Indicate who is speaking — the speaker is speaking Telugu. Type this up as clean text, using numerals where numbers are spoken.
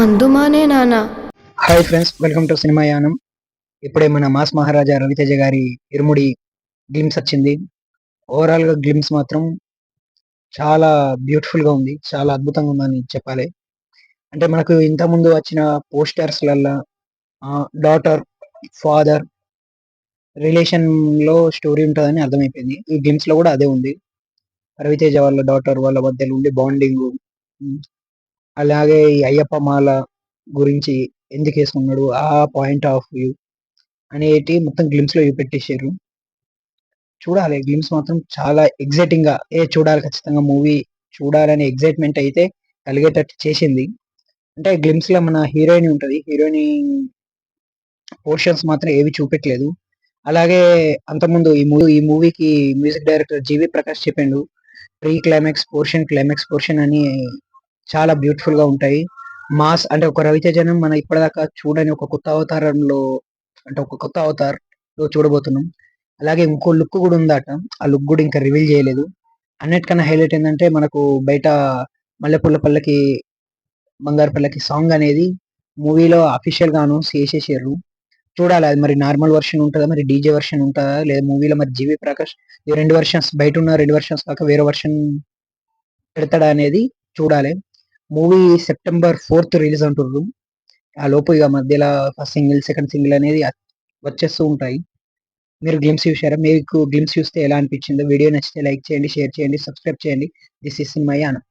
Speaker 1: మందు మానే నాన్న.
Speaker 2: Hi friends, welcome to cinema Yanam. ఇప్పుడే మన మాస్ మహారాజా రవితేజ గారి ఇరుముడి గ్లిమ్స్ వచ్చింది. ఓవరాల్ గా గ్లిమ్స్ మాత్రం చాలా బ్యూటిఫుల్ గా ఉంది, చాలా అద్భుతంగా ఉందని చెప్పాలి. అంటే మనకు ఇంత ముందు వచ్చిన పోస్టర్స్ లల్లా డాటర్ ఫాదర్ రిలేషన్ లో స్టోరీ ఉంటుందని అర్థమైపోయింది. ఈ గ్లిమ్స్ లో కూడా అదే ఉంది. రవితేజ వాళ్ళ డాటర్ వాళ్ళ మధ్యలో ఉండే బాండింగ్, అలాగే ఈ అయ్యప్ప మాల గురించి ఎందుకు వేసుకున్నాడు, ఆ పాయింట్ ఆఫ్ వ్యూ అనేటి మొత్తం గ్లిమ్స్ లో చూపెట్టేసారు. చూడాలి, గ్లిమ్స్ మాత్రం చాలా ఎగ్జైటింగ్ గా చూడాలి, ఖచ్చితంగా మూవీ చూడాలనే ఎగ్జైట్మెంట్ అయితే కలిగేటట్టు చేసింది. అంటే గ్లిమ్స్ లో మన హీరోయిన్ ఉంటది, హీరోయిన్ పోర్షన్స్ మాత్రం ఏవి చూపెట్టలేదు. అలాగే అంతకుముందు ఈ మూవీకి మ్యూజిక్ డైరెక్టర్ జీవి ప్రకాష్ చెప్పిండు, pre climax portion, climax portion అని చాలా బ్యూటిఫుల్ గా ఉంటాయి. మాస్ అంటే ఒక రవితేజను మనం ఇప్పటిదాకా చూడని ఒక కొత్త అవతారంలో, అంటే ఒక కొత్త అవతార్ లో చూడబోతున్నాం. అలాగే ఇంకో లుక్ కూడా ఉందట, ఆ లుక్ కూడా ఇంకా రివీల్ చేయలేదు. అన్నిటికన్నా హైలైట్ ఏంటంటే మనకు బయట మల్లెపూల పల్లకి బంగారు పల్లకి సాంగ్ అనేది మూవీలో అఫీషియల్ గా అనౌన్స్ చేసేసారు. చూడాలి, అది మరి నార్మల్ వర్షన్ ఉంటుందా, మరి డీజే వర్షన్ ఉంటుందా, లేదా మూవీలో మరి జీవి ప్రకాష్ ఈ రెండు వర్షన్స్ బయట ఉన్న రెండు వర్షన్స్ కాక వేరే వర్షన్ పెడతాడా అనేది చూడాలి. మూవీ సెప్టెంబర్ 4th రిలీజ్ అంటున్నారు. ఆ లోపు ఇక మధ్యలో ఫస్ట్ సింగిల్ సెకండ్ సింగిల్ అనేది వచ్చేస్తూ ఉంటాయి. మీరు గ్లిమ్స్ చూసారా? మీకు గ్లిమ్స్ చూస్తే ఎలా అనిపించిందో? వీడియో నచ్చితే లైక్ చేయండి, షేర్ చేయండి, సబ్స్క్రైబ్ చేయండి. This is my Yanam.